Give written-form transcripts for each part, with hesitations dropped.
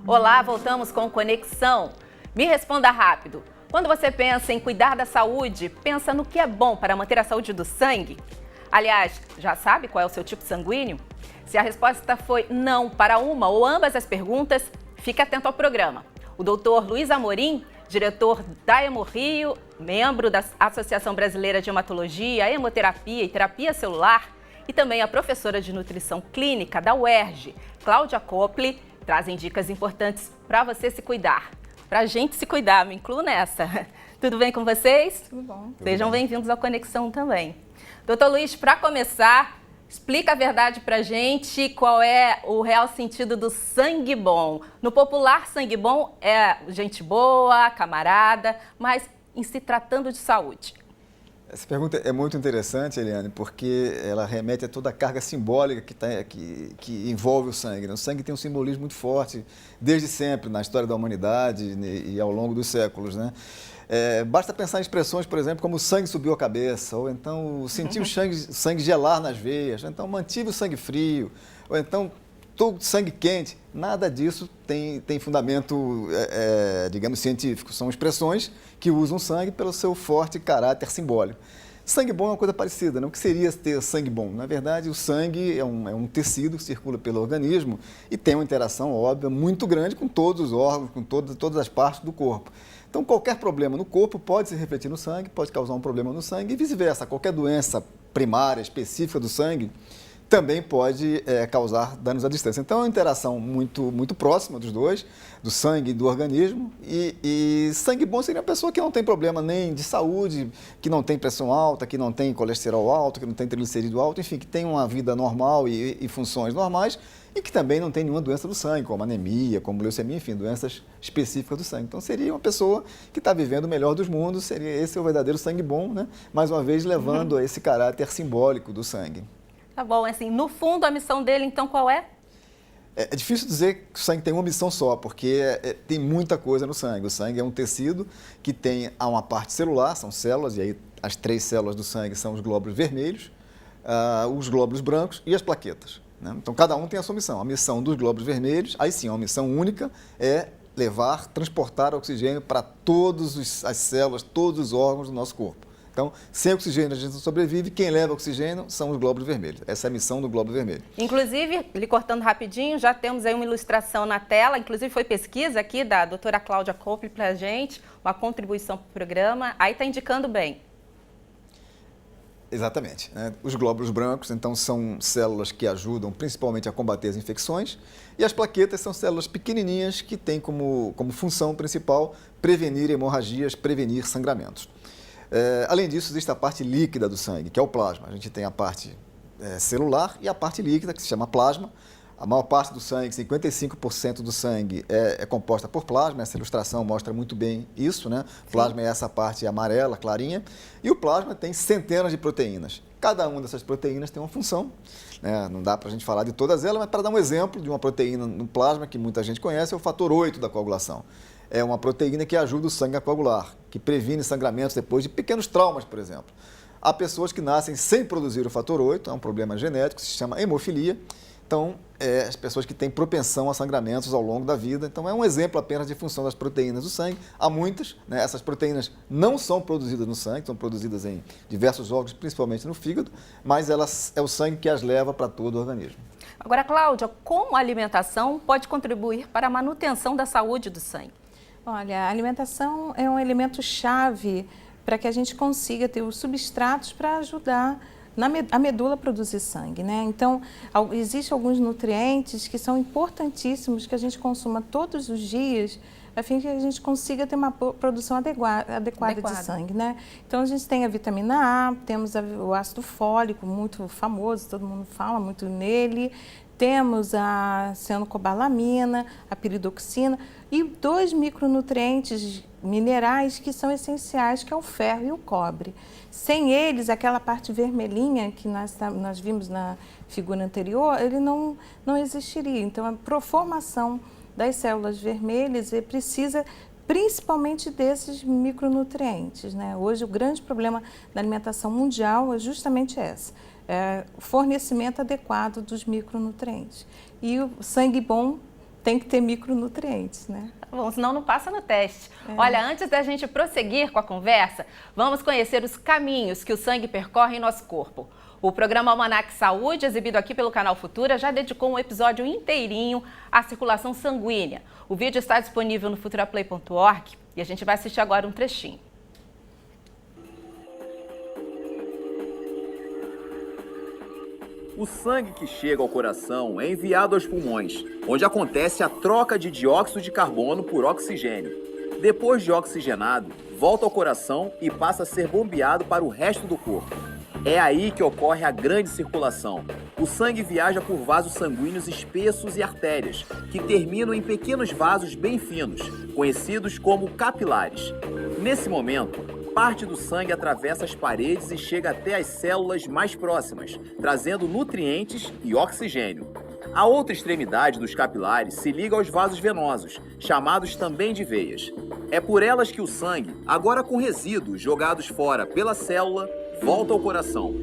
Olá, voltamos com Conexão. Me responda rápido. Quando você pensa em cuidar da saúde, pensa no que é bom para manter a saúde do sangue? Aliás, já sabe qual é o seu tipo sanguíneo? Se a resposta foi não para uma ou ambas as perguntas, fique atento ao programa. O doutor Luiz Amorim, diretor da Hemorrio, membro da Associação Brasileira de Hematologia, Hemoterapia e Terapia Celular, e também a professora de Nutrição Clínica da UERJ, Cláudia Coppli, trazem dicas importantes para você se cuidar. Para a gente se cuidar, me incluo nessa. Tudo bem com vocês? Tudo bom. Sejam bem-vindos ao Conexão também. Doutor Luiz, para começar, explica a verdade para a gente, qual é o real sentido do sangue bom. No popular, sangue bom é gente boa, camarada, mas em se tratando de saúde. Essa pergunta é muito interessante, Eliane, porque ela remete a toda a carga simbólica que envolve o sangue. O sangue tem um simbolismo muito forte, desde sempre, na história da humanidade e ao longo dos séculos, né? Basta pensar em expressões, por exemplo, como o sangue subiu a cabeça, ou então sentir o sangue gelar nas veias, ou então mantive o sangue frio, ou então todo sangue quente. Nada disso tem fundamento, digamos, científico. São expressões que usam sangue pelo seu forte caráter simbólico. Sangue bom é uma coisa parecida, não? O que seria ter sangue bom? Na verdade, o sangue é um tecido que circula pelo organismo e tem uma interação, óbvia, muito grande com todos os órgãos, com todas as partes do corpo. Então, qualquer problema no corpo pode se refletir no sangue, pode causar um problema no sangue e vice-versa. Qualquer doença primária, específica do sangue, também pode causar danos à distância. Então, é uma interação muito próxima dos dois, do sangue e do organismo. E sangue bom seria uma pessoa que não tem problema nem de saúde, que não tem pressão alta, que não tem colesterol alto, que não tem triglicerídeo alto, enfim, que tem uma vida normal e funções normais e que também não tem nenhuma doença do sangue, como anemia, como leucemia, enfim, doenças específicas do sangue. Então, seria uma pessoa que está vivendo o melhor dos mundos, esse é o verdadeiro sangue bom, né? Mais uma vez, levando a esse caráter simbólico do sangue. Tá bom, assim, no fundo a missão dele, então, qual é? É difícil dizer que o sangue tem uma missão só, porque tem muita coisa no sangue. O sangue é um tecido que tem uma parte celular, são células, e aí as 3 células do sangue são os glóbulos vermelhos, os glóbulos brancos e as plaquetas, né? Então, cada um tem a sua missão. A missão dos glóbulos vermelhos, aí sim, uma missão única, é transportar oxigênio para todas as células, todos os órgãos do nosso corpo. Então, sem oxigênio a gente não sobrevive, quem leva oxigênio são os glóbulos vermelhos. Essa é a missão do glóbulo vermelho. Inclusive, lhe cortando rapidinho, já temos aí uma ilustração na tela, inclusive foi pesquisa aqui da doutora Cláudia Coppli para a gente, uma contribuição para o programa, aí está indicando bem. Exatamente, né? Os glóbulos brancos, então, são células que ajudam principalmente a combater as infecções e as plaquetas são células pequenininhas que têm como função principal prevenir hemorragias, prevenir sangramentos. Além disso, existe a parte líquida do sangue, que é o plasma. A gente tem a parte celular e a parte líquida, que se chama plasma. A maior parte do sangue, 55% do sangue, é composta por plasma. Essa ilustração mostra muito bem isso, né? Plasma é essa parte amarela, clarinha. E o plasma tem centenas de proteínas. Cada uma dessas proteínas tem uma função, né? Não dá para a gente falar de todas elas, mas para dar um exemplo de uma proteína no plasma que muita gente conhece, é o fator 8 da coagulação. É uma proteína que ajuda o sangue a coagular, que previne sangramentos depois de pequenos traumas, por exemplo. Há pessoas que nascem sem produzir o fator 8, é um problema genético, se chama hemofilia. Então, as pessoas que têm propensão a sangramentos ao longo da vida. Então, é um exemplo apenas de função das proteínas do sangue. Há muitas, né? Essas proteínas não são produzidas no sangue, são produzidas em diversos órgãos, principalmente no fígado, mas é o sangue que as leva para todo o organismo. Agora, Cláudia, como a alimentação pode contribuir para a manutenção da saúde do sangue? Olha, a alimentação é um elemento chave para que a gente consiga ter os substratos para ajudar a medula a produzir sangue, né? Então, existem alguns nutrientes que são importantíssimos que a gente consuma todos os dias, a fim que a gente consiga ter uma produção adequada de sangue, né? Então, a gente tem a vitamina A, temos o ácido fólico, muito famoso, todo mundo fala muito nele. Temos a cianocobalamina, a piridoxina e 2 micronutrientes minerais que são essenciais, que é o ferro e o cobre. Sem eles, aquela parte vermelhinha que nós vimos na figura anterior, ele não existiria. Então, a formação das células vermelhas precisa principalmente desses micronutrientes, né? Hoje, o grande problema da alimentação mundial é justamente esse. O fornecimento adequado dos micronutrientes. E o sangue bom tem que ter micronutrientes, né? Bom, senão não passa no teste. Olha, antes da gente prosseguir com a conversa, vamos conhecer os caminhos que o sangue percorre em nosso corpo. O programa Almanac Saúde, exibido aqui pelo canal Futura, já dedicou um episódio inteirinho à circulação sanguínea. O vídeo está disponível no futuraplay.org e a gente vai assistir agora um trechinho. O sangue que chega ao coração é enviado aos pulmões, onde acontece a troca de dióxido de carbono por oxigênio. Depois de oxigenado, volta ao coração e passa a ser bombeado para o resto do corpo. É aí que ocorre a grande circulação. O sangue viaja por vasos sanguíneos espessos e artérias, que terminam em pequenos vasos bem finos, conhecidos como capilares. Nesse momento, parte do sangue atravessa as paredes e chega até as células mais próximas, trazendo nutrientes e oxigênio. A outra extremidade dos capilares se liga aos vasos venosos, chamados também de veias. É por elas que o sangue, agora com resíduos jogados fora pela célula, volta ao coração.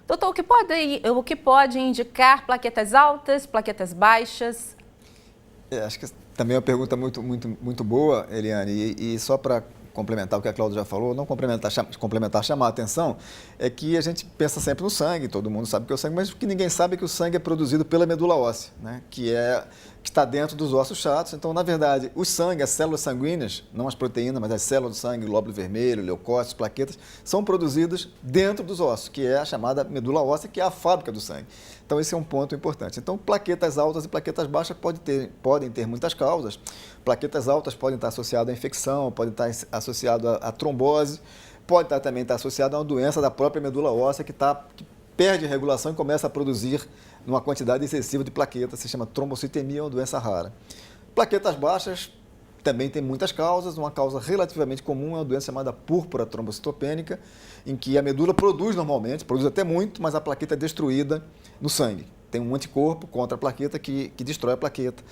Doutor, o que pode indicar plaquetas altas, plaquetas baixas? Acho que também é uma pergunta muito boa, Eliane, e só para complementar o que a Cláudia já falou, não complementar, chamar a atenção, é que a gente pensa sempre no sangue, todo mundo sabe que é o sangue, mas o que ninguém sabe é que o sangue é produzido pela medula óssea, né? que está dentro dos ossos chatos. Então, na verdade, o sangue, as células sanguíneas, não as proteínas, mas as células do sangue, glóbulo vermelho, leucócitos, plaquetas, são produzidas dentro dos ossos, que é a chamada medula óssea, que é a fábrica do sangue. Então, esse é um ponto importante. Então, plaquetas altas e plaquetas baixas podem ter muitas causas. Plaquetas altas podem estar associadas à infecção, podem estar associadas à trombose, pode também estar associada a uma doença da própria medula óssea que perde a regulação e começa a produzir uma quantidade excessiva de plaquetas, se chama trombocitemia, uma doença rara. Plaquetas baixas também tem muitas causas, uma causa relativamente comum é uma doença chamada púrpura trombocitopênica, em que a medula produz normalmente, produz até muito, mas a plaqueta é destruída no sangue. Tem um anticorpo contra a plaqueta que destrói a plaqueta.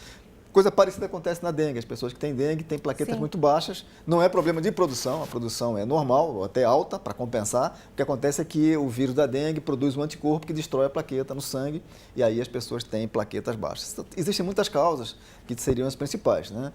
Coisa parecida acontece na dengue. As pessoas que têm dengue têm plaquetas muito baixas. Não é problema de produção, a produção é normal, ou até alta, para compensar. O que acontece é que o vírus da dengue produz um anticorpo que destrói a plaqueta no sangue e aí as pessoas têm plaquetas baixas. Existem muitas causas que seriam as principais, né?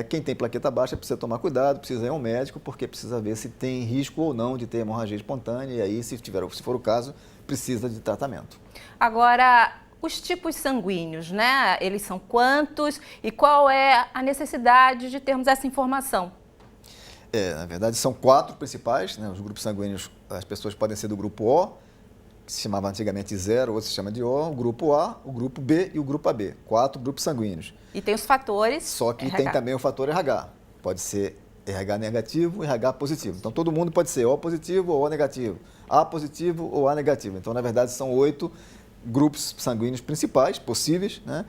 Quem tem plaqueta baixa precisa tomar cuidado, precisa ir ao médico, porque precisa ver se tem risco ou não de ter hemorragia espontânea e aí, se for o caso, precisa de tratamento. Agora, os tipos sanguíneos, né? Eles são quantos e qual é a necessidade de termos essa informação? Na verdade, são 4 principais, né? Os grupos sanguíneos, as pessoas podem ser do grupo O, que se chamava antigamente 0, outro se chama de O, o grupo A, o grupo B e o grupo AB. 4 grupos sanguíneos. E tem os fatores Só que RH. tem também o fator RH. Pode ser RH negativo e RH positivo. Então, todo mundo pode ser O positivo ou O negativo, A positivo ou A negativo. Então, na verdade, são 8 grupos sanguíneos principais, possíveis, né?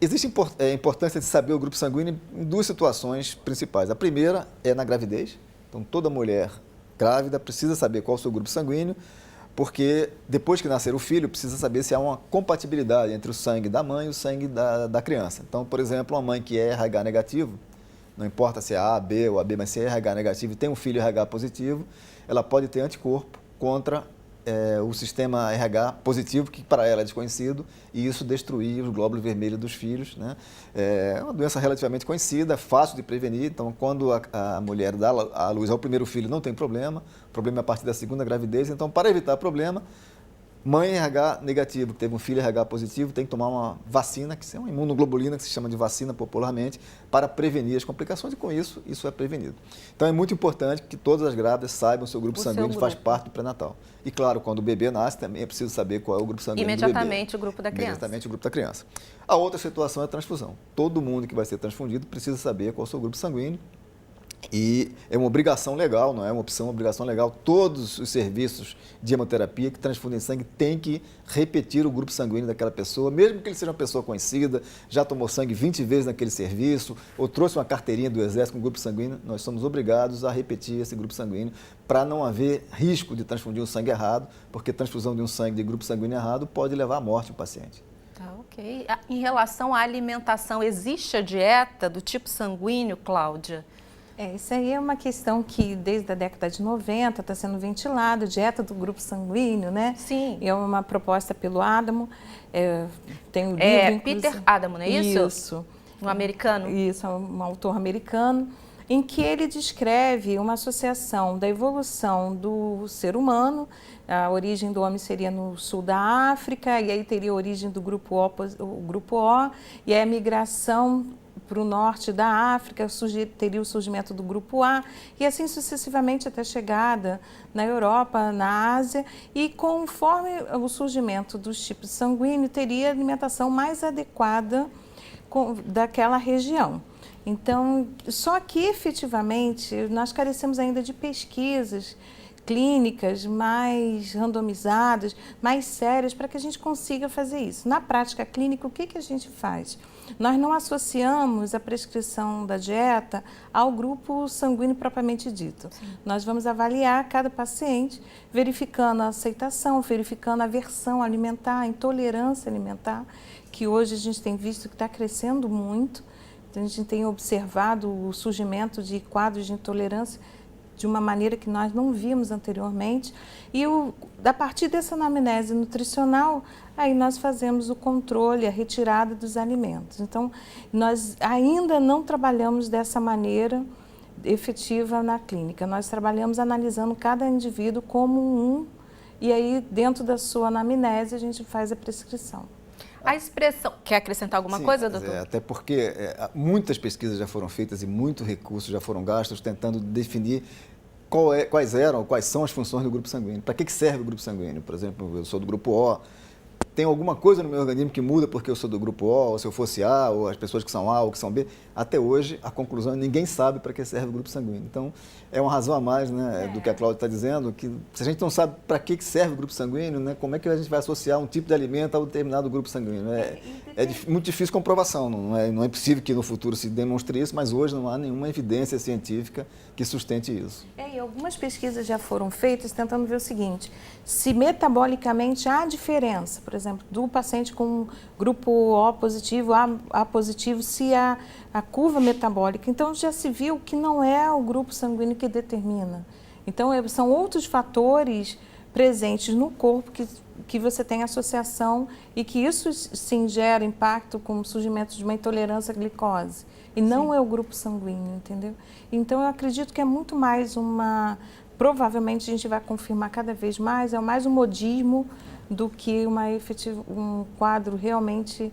Existe importância de saber o grupo sanguíneo em 2 situações principais. A primeira é na gravidez. Então, toda mulher grávida precisa saber qual é o seu grupo sanguíneo, porque depois que nascer o filho, precisa saber se há uma compatibilidade entre o sangue da mãe e o sangue da criança. Então, por exemplo, uma mãe que é RH negativo, não importa se é A, B ou AB, mas se é RH negativo e tem um filho RH positivo, ela pode ter anticorpo contra o sistema RH positivo, que para ela é desconhecido, e isso destruir os glóbulos vermelhos dos filhos, né? É uma doença relativamente conhecida, fácil de prevenir. Então, quando a mulher dá à luz ao primeiro filho, não tem problema. O problema é a partir da segunda gravidez. Então, para evitar problema, mãe RH negativo, que teve um filho RH positivo, tem que tomar uma vacina, que é uma imunoglobulina, que se chama de vacina popularmente, para prevenir as complicações, e com isso é prevenido. Então, é muito importante que todas as grávidas saibam o seu grupo sanguíneo, faz parte do pré-natal. E, claro, quando o bebê nasce, também é preciso saber qual é o grupo sanguíneo do bebê. Imediatamente o grupo da criança. Imediatamente o grupo da criança. A outra situação é a transfusão. Todo mundo que vai ser transfundido precisa saber qual é o seu grupo sanguíneo. E é uma obrigação legal, não é uma opção, é uma obrigação legal. Todos os serviços de hemoterapia que transfundem sangue têm que repetir o grupo sanguíneo daquela pessoa, mesmo que ele seja uma pessoa conhecida, já tomou sangue 20 vezes naquele serviço, ou trouxe uma carteirinha do Exército com grupo sanguíneo. Nós somos obrigados a repetir esse grupo sanguíneo para não haver risco de transfundir um sangue errado, porque transfusão de um sangue de grupo sanguíneo errado pode levar à morte do paciente. Tá, ok. Em relação à alimentação, existe a dieta do tipo sanguíneo, Cláudia? Isso aí é uma questão que desde a década de 90 está sendo ventilada, dieta do grupo sanguíneo, né? Sim. É uma proposta pelo Adamo, tem o livro, Peter Adamo, não é isso? Isso. Um americano? Isso, é um autor americano, em que ele descreve uma associação da evolução do ser humano, a origem do homem seria no sul da África, e aí teria a origem do grupo O, e aí a migração para o norte da África, teria o surgimento do grupo A, e assim sucessivamente até a chegada na Europa, na Ásia, e conforme o surgimento dos tipos sanguíneos, teria a alimentação mais adequada daquela região. Então, só que efetivamente nós carecemos ainda de pesquisas clínicas mais randomizadas, mais sérias, para que a gente consiga fazer isso. Na prática clínica, o que a gente faz? Nós não associamos a prescrição da dieta ao grupo sanguíneo propriamente dito. Sim. Nós vamos avaliar cada paciente, verificando a aceitação, verificando a aversão alimentar, a intolerância alimentar, que hoje a gente tem visto que está crescendo muito. Então, a gente tem observado o surgimento de quadros de intolerância de uma maneira que nós não vimos anteriormente. E a partir dessa anamnese nutricional, aí nós fazemos o controle, a retirada dos alimentos. Então, nós ainda não trabalhamos dessa maneira efetiva na clínica. Nós trabalhamos analisando cada indivíduo como um, e aí dentro da sua anamnese a gente faz a prescrição. A expressão... Quer acrescentar alguma coisa, doutor? Até porque muitas pesquisas já foram feitas e muitos recursos já foram gastos tentando definir quais são as funções do grupo sanguíneo. Para que serve o grupo sanguíneo? Por exemplo, eu sou do grupo O, tem alguma coisa no meu organismo que muda porque eu sou do grupo O, ou se eu fosse A, ou as pessoas que são A ou que são B. Até hoje, a conclusão é que ninguém sabe para que serve o grupo sanguíneo. Então, é uma razão a mais, né, do que a Cláudia está dizendo, que se a gente não sabe para que serve o grupo sanguíneo, né, como é que a gente vai associar um tipo de alimento a um determinado grupo sanguíneo? É muito difícil comprovação, não é possível que no futuro se demonstre isso, mas hoje não há nenhuma evidência científica que sustente isso. E algumas pesquisas já foram feitas tentando ver o seguinte, se metabolicamente há diferença, por exemplo, do paciente com grupo O positivo, A positivo, se há a curva metabólica. Então, já se viu que não é o grupo sanguíneo que determina. Então, são outros fatores presentes no corpo que você tem associação e que isso sim gera impacto com o surgimento de uma intolerância à glicose. E não é o grupo sanguíneo, entendeu? Então, eu acredito que é muito mais provavelmente a gente vai confirmar cada vez mais, é mais um modismo do que um quadro realmente,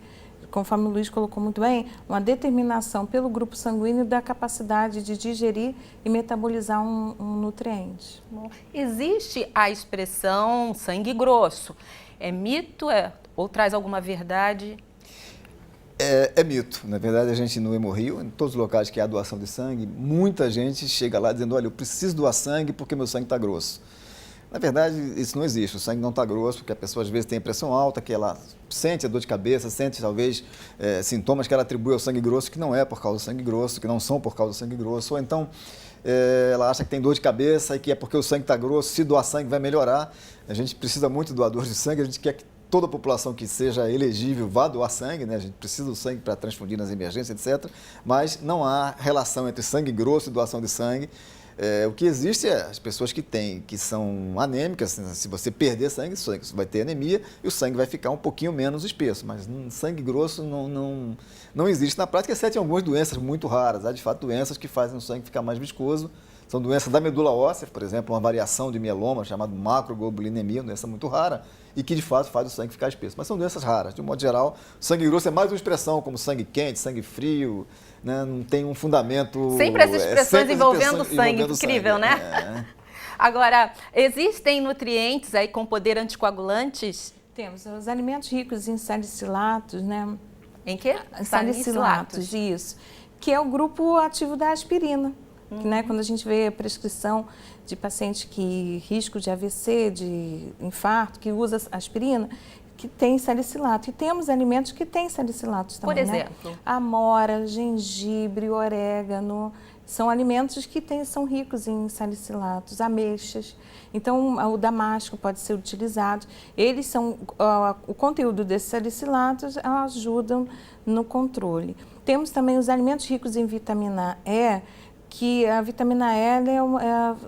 conforme o Luiz colocou muito bem, uma determinação pelo grupo sanguíneo da capacidade de digerir e metabolizar um nutriente. Bom, existe a expressão sangue grosso. É mito ou traz alguma verdade? É mito. Na verdade, a gente no Hemorrio, em todos os locais que há doação de sangue, muita gente chega lá dizendo, olha, eu preciso doar sangue porque meu sangue está grosso. Na verdade, isso não existe. O sangue não está grosso, porque a pessoa às vezes tem pressão alta, que ela sente a dor de cabeça, sente talvez sintomas que ela atribui ao sangue grosso, que não é por causa do sangue grosso, que não são por causa do sangue grosso. Ou então, ela acha que tem dor de cabeça e que é porque o sangue está grosso, se doar sangue vai melhorar. A gente precisa muito de doadores de sangue, a gente quer que toda a população que seja elegível vá doar sangue, né? A gente precisa do sangue para transfundir nas emergências, etc. Mas não há relação entre sangue grosso e doação de sangue. O que existe é as pessoas que são anêmicas, se você perder sangue, você vai ter anemia e o sangue vai ficar um pouquinho menos espesso, mas sangue grosso não existe na prática, exceto em algumas doenças muito raras. Há de fato doenças que fazem o sangue ficar mais viscoso, são doenças da medula óssea, por exemplo, uma variação de mieloma chamada macroglobulinemia, uma doença muito rara e que de fato faz o sangue ficar espesso, mas são doenças raras. De um modo geral, sangue grosso é mais uma expressão como sangue quente, sangue frio, né? Não tem um fundamento... Sempre essas expressões envolvendo sangue, incrível, né? Agora, existem nutrientes aí com poder anticoagulante? Temos os alimentos ricos em salicilatos, né? Em quê? Salicilatos, isso. Que é o grupo ativo da aspirina. Né? Quando a gente vê a prescrição de paciente que risco de AVC, de infarto, que usa aspirina, que tem salicilato. E temos alimentos que têm salicilatos também, por exemplo? Né? Amora, gengibre, orégano, são alimentos que são ricos em salicilatos, ameixas. Então, o damasco pode ser utilizado. Eles são, o conteúdo desses salicilatos ajudam no controle. Temos também os alimentos ricos em vitamina E, que a vitamina E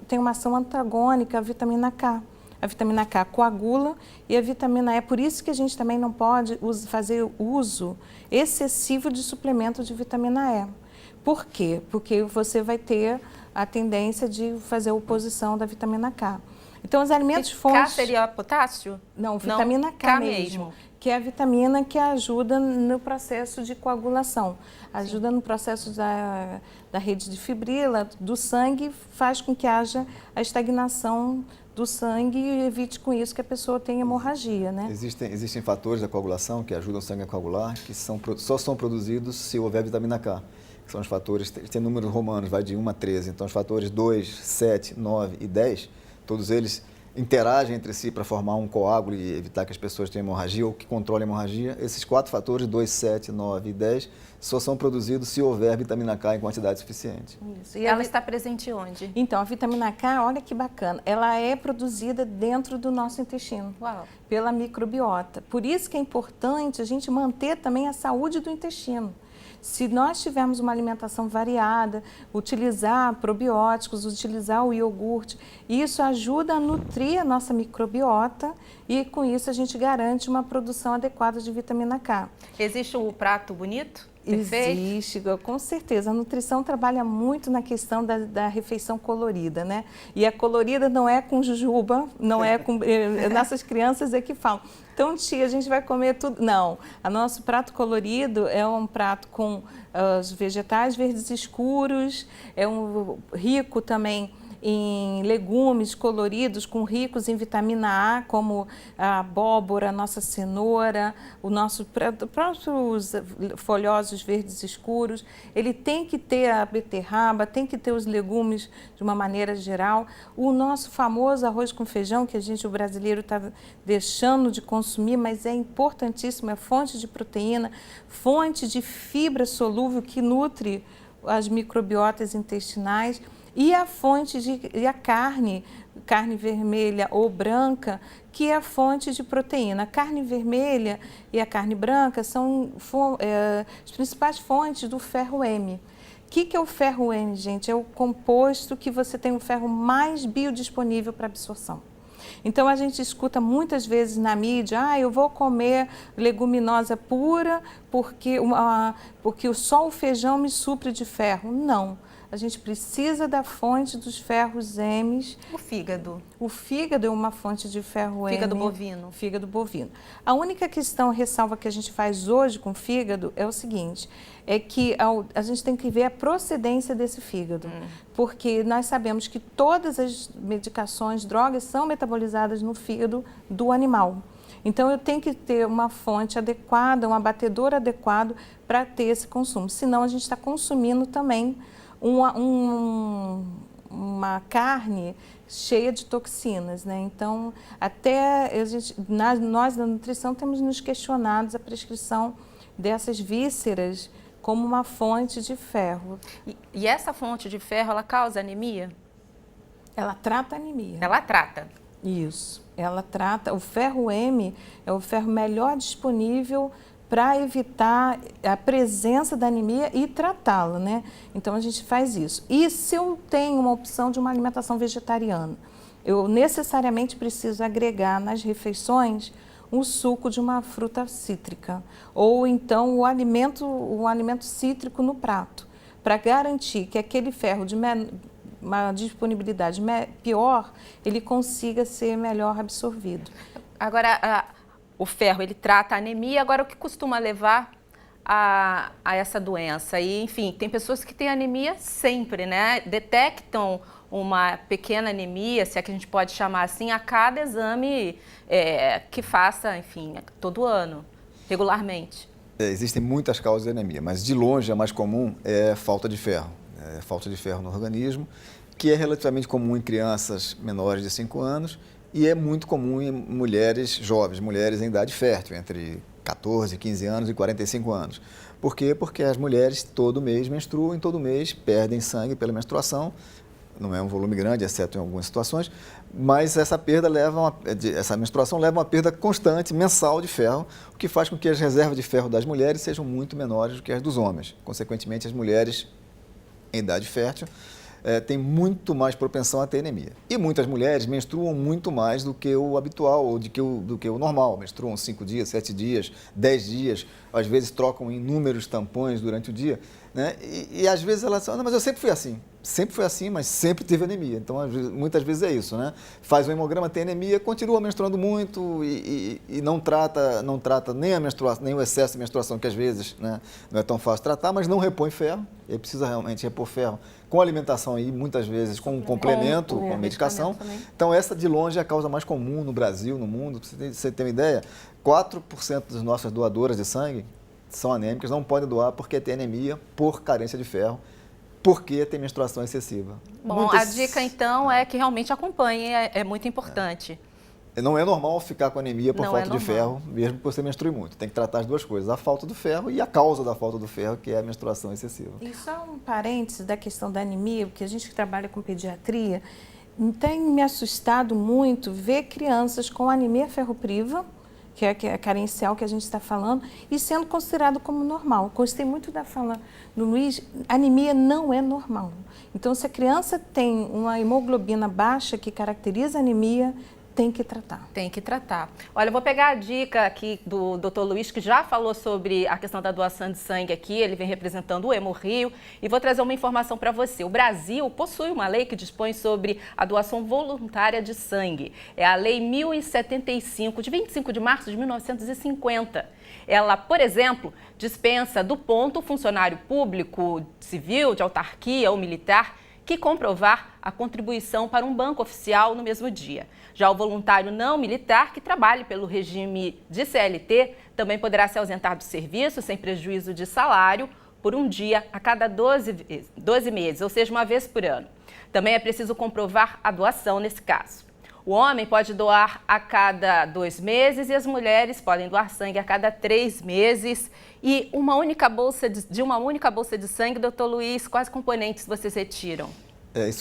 tem uma ação antagônica à vitamina K. A vitamina K coagula e a vitamina E, por isso que a gente também não pode fazer uso excessivo de suplemento de vitamina E. Por quê? Porque você vai ter a tendência de fazer oposição da vitamina K. Então, os alimentos fontes... K seria potássio? Não, vitamina K mesmo. mesmo. Que é a vitamina que ajuda no processo de coagulação, ajuda no processo da rede de fibrila, do sangue, faz com que haja a estagnação do sangue e evite com isso que a pessoa tenha hemorragia, né? Existem fatores da coagulação que ajudam o sangue a coagular, que só são produzidos se houver vitamina K, que são os fatores, tem números romanos, vai de 1 a 13, então os fatores 2, 7, 9 e 10, todos eles interagem entre si para formar um coágulo e evitar que as pessoas tenham hemorragia ou que controlem a hemorragia. Esses 4 fatores, 2, 7, 9 e 10, só são produzidos se houver vitamina K em quantidade suficiente. Isso. E ela está presente onde? Então, a vitamina K, olha que bacana, ela é produzida dentro do nosso intestino, pela microbiota. Por isso que é importante a gente manter também a saúde do intestino. Se nós tivermos uma alimentação variada, utilizar probióticos, utilizar o iogurte, isso ajuda a nutrir a nossa microbiota e com isso a gente garante uma produção adequada de vitamina K. Existe o prato bonito? Perfeito? Existe, com certeza. A nutrição trabalha muito na questão da refeição colorida, né? E a colorida não é com jujuba, não é com... Nossas crianças é que falam, então tia, a gente vai comer tudo. Não, o nosso prato colorido é um prato com os vegetais verdes escuros, rico também em legumes coloridos, ricos em vitamina A, como a abóbora, a nossa cenoura, próprios folhosos verdes escuros. Ele tem que ter a beterraba, tem que ter os legumes de uma maneira geral. O nosso famoso arroz com feijão, que o brasileiro está deixando de consumir, mas é importantíssimo, é fonte de proteína, fonte de fibra solúvel que nutre as microbiotas intestinais. E a e a carne vermelha ou branca, que é a fonte de proteína. A carne vermelha e a carne branca são as principais fontes do ferro M. O que é o ferro M, gente? É o composto que você tem o ferro mais biodisponível para absorção. Então, a gente escuta muitas vezes na mídia, eu vou comer leguminosa pura porque só o feijão me supre de ferro. Não. A gente precisa da fonte dos ferros M. O fígado. O fígado é uma fonte de ferro M. Fígado bovino. Fígado bovino. A única ressalva que a gente faz hoje com o fígado é o seguinte, é que a gente tem que ver a procedência desse fígado. Porque nós sabemos que todas as medicações, drogas, são metabolizadas no fígado do animal. Então, eu tenho que ter uma fonte adequada, um abatedor adequado para ter esse consumo. Senão, a gente está consumindo também uma carne cheia de toxinas, né? Então, até nós da nutrição temos nos questionado a prescrição dessas vísceras como uma fonte de ferro. E essa fonte de ferro, ela causa anemia? Ela trata a anemia. Ela trata? Isso. Ela trata. O ferro M é o ferro melhor disponível para evitar a presença da anemia e tratá-la, né? Então, a gente faz isso. E se eu tenho uma opção de uma alimentação vegetariana, eu necessariamente preciso agregar nas refeições o suco de uma fruta cítrica ou então o alimento cítrico no prato, para garantir que aquele ferro de uma disponibilidade pior, ele consiga ser melhor absorvido. Agora, o ferro, ele trata a anemia. Agora, o que costuma levar a essa doença? E, enfim, tem pessoas que têm anemia sempre, né? Detectam uma pequena anemia, se é que a gente pode chamar assim, a cada exame que faça, enfim, todo ano, regularmente. Existem muitas causas de anemia, mas de longe a mais comum é falta de ferro. Falta de ferro no organismo, que é relativamente comum em crianças menores de 5 anos e é muito comum em mulheres jovens, mulheres em idade fértil, entre 14, 15 anos e 45 anos. Por quê? Porque as mulheres todo mês menstruam e todo mês perdem sangue pela menstruação. Não é um volume grande, exceto em algumas situações, mas essa menstruação leva a uma perda constante, mensal de ferro, o que faz com que as reservas de ferro das mulheres sejam muito menores do que as dos homens. Consequentemente, as mulheres em idade fértil tem muito mais propensão a ter anemia. E muitas mulheres menstruam muito mais do que o habitual, ou do que o normal. Menstruam 5 dias, 7 dias, 10 dias, às vezes trocam inúmeros tampões durante o dia, né? E às vezes elas falam, não, mas eu sempre fui assim. Sempre foi assim, mas sempre teve anemia. Então, muitas vezes é isso, né? Faz um hemograma, tem anemia, continua menstruando muito e não trata nem a menstruação, nem o excesso de menstruação, que às vezes, né, não é tão fácil tratar, mas não repõe ferro. Ele precisa realmente repor ferro com alimentação e muitas vezes com um complemento, com medicação. Então, essa de longe é a causa mais comum no Brasil, no mundo. Para você ter uma ideia, 4% das nossas doadoras de sangue são anêmicas, não podem doar porque tem anemia por carência de ferro, porque tem menstruação excessiva. Bom, a dica então é que realmente acompanhe, é muito importante. Não é normal ficar com anemia por falta de ferro, mesmo que você menstrue muito. Tem que tratar as duas coisas, a falta do ferro e a causa da falta do ferro, que é a menstruação excessiva. E só um parênteses da questão da anemia, porque a gente que trabalha com pediatria, tem me assustado muito ver crianças com anemia ferropriva, que é a carencial que a gente está falando, e sendo considerado como normal. Gostei muito da fala do Luiz, anemia não é normal. Então, se a criança tem uma hemoglobina baixa que caracteriza a anemia, tem que tratar. Tem que tratar. Olha, eu vou pegar a dica aqui do Dr. Luiz, que já falou sobre a questão da doação de sangue aqui, ele vem representando o Hemorrio, e vou trazer uma informação para você. O Brasil possui uma lei que dispõe sobre a doação voluntária de sangue. É a Lei 1075, de 25 de março de 1950. Ela, por exemplo, dispensa do ponto o funcionário público, civil, de autarquia ou militar, que comprovar a contribuição para um banco oficial no mesmo dia. Já o voluntário não militar, que trabalhe pelo regime de CLT, também poderá se ausentar do serviço sem prejuízo de salário por um dia a cada 12 meses, ou seja, uma vez por ano. Também é preciso comprovar a doação nesse caso. O homem pode doar a cada 2 meses e as mulheres podem doar sangue a cada 3 meses. E de uma única bolsa de sangue, doutor Luiz, quais componentes vocês retiram?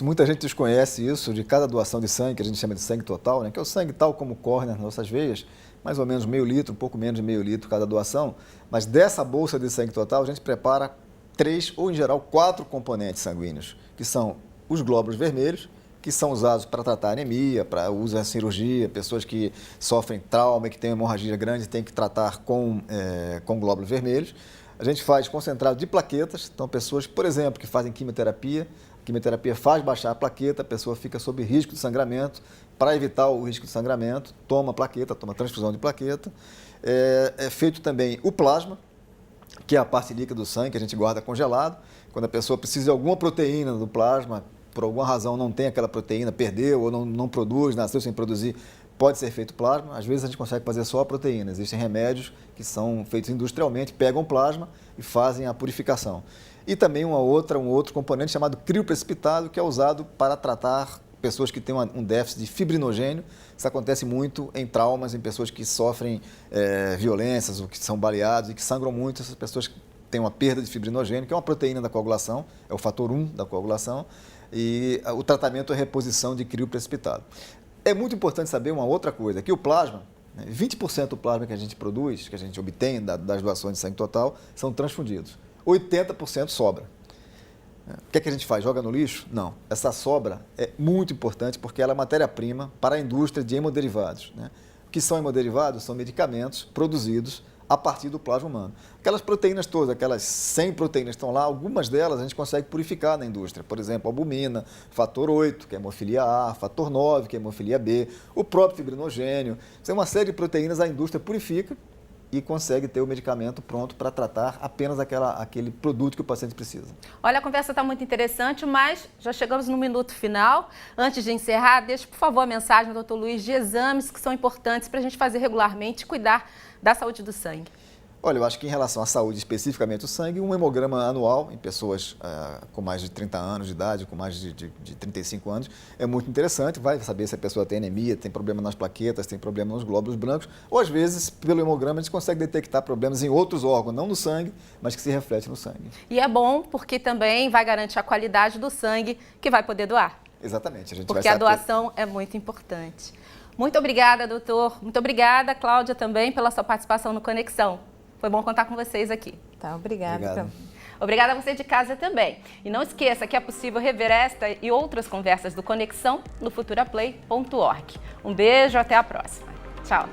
Muita gente desconhece isso, de cada doação de sangue, que a gente chama de sangue total, né? Que é o sangue tal como corre nas nossas veias, mais ou menos meio litro, um pouco menos de meio litro cada doação. Mas dessa bolsa de sangue total, a gente prepara 3 ou, em geral, 4 componentes sanguíneos, que são os glóbulos vermelhos, que são usados para tratar anemia, para uso em cirurgia, pessoas que sofrem trauma, que têm hemorragia grande, têm que tratar com glóbulos vermelhos. A gente faz concentrado de plaquetas, então pessoas, por exemplo, que fazem quimioterapia, a quimioterapia faz baixar a plaqueta, a pessoa fica sob risco de sangramento. Para evitar o risco de sangramento, toma plaqueta, toma transfusão de plaqueta. É feito também o plasma, que é a parte líquida do sangue, que a gente guarda congelado. Quando a pessoa precisa de alguma proteína do plasma, por alguma razão não tem aquela proteína, perdeu ou não produz, nasceu sem produzir, pode ser feito plasma. Às vezes a gente consegue fazer só a proteína. Existem remédios que são feitos industrialmente, pegam plasma e fazem a purificação. E também um outro componente chamado crioprecipitado, que é usado para tratar pessoas que têm um déficit de fibrinogênio. Isso acontece muito em traumas, em pessoas que sofrem violências ou que são baleados e que sangram muito. Essas pessoas têm uma perda de fibrinogênio, que é uma proteína da coagulação, é o fator 1 da coagulação. E o tratamento é reposição de crioprecipitado. É muito importante saber uma outra coisa, que o plasma, 20% do plasma que a gente produz, que a gente obtém das doações de sangue total, são transfundidos. 80% sobra. O que é que a gente faz? Joga no lixo? Não. Essa sobra é muito importante porque ela é matéria-prima para a indústria de hemoderivados, né? O que são hemoderivados? São medicamentos produzidos a partir do plasma humano. Aquelas proteínas todas, aquelas 100 proteínas que estão lá, algumas delas a gente consegue purificar na indústria. Por exemplo, albumina, fator 8, que é hemofilia A, fator 9, que é hemofilia B, o próprio fibrinogênio. Tem uma série de proteínas, a indústria purifica e consegue ter o medicamento pronto para tratar apenas aquele produto que o paciente precisa. Olha, a conversa está muito interessante, mas já chegamos no minuto final. Antes de encerrar, deixe, por favor, a mensagem do Dr. Luiz de exames que são importantes para a gente fazer regularmente e cuidar da saúde do sangue. Olha, eu acho que em relação à saúde, especificamente o sangue, um hemograma anual em pessoas com mais de 30 anos de idade, com mais de 35 anos, é muito interessante. Vai saber se a pessoa tem anemia, tem problema nas plaquetas, tem problema nos glóbulos brancos, ou às vezes, pelo hemograma, a gente consegue detectar problemas em outros órgãos, não no sangue, mas que se refletem no sangue. E é bom porque também vai garantir a qualidade do sangue que vai poder doar. Exatamente. Porque a doação é muito importante. Muito obrigada, doutor. Muito obrigada, Cláudia, também pela sua participação no Conexão. Foi bom contar com vocês aqui. Tá, obrigada. Obrigada a você de casa também. E não esqueça que é possível rever esta e outras conversas do Conexão no futuraplay.org. Um beijo, até a próxima. Tchau.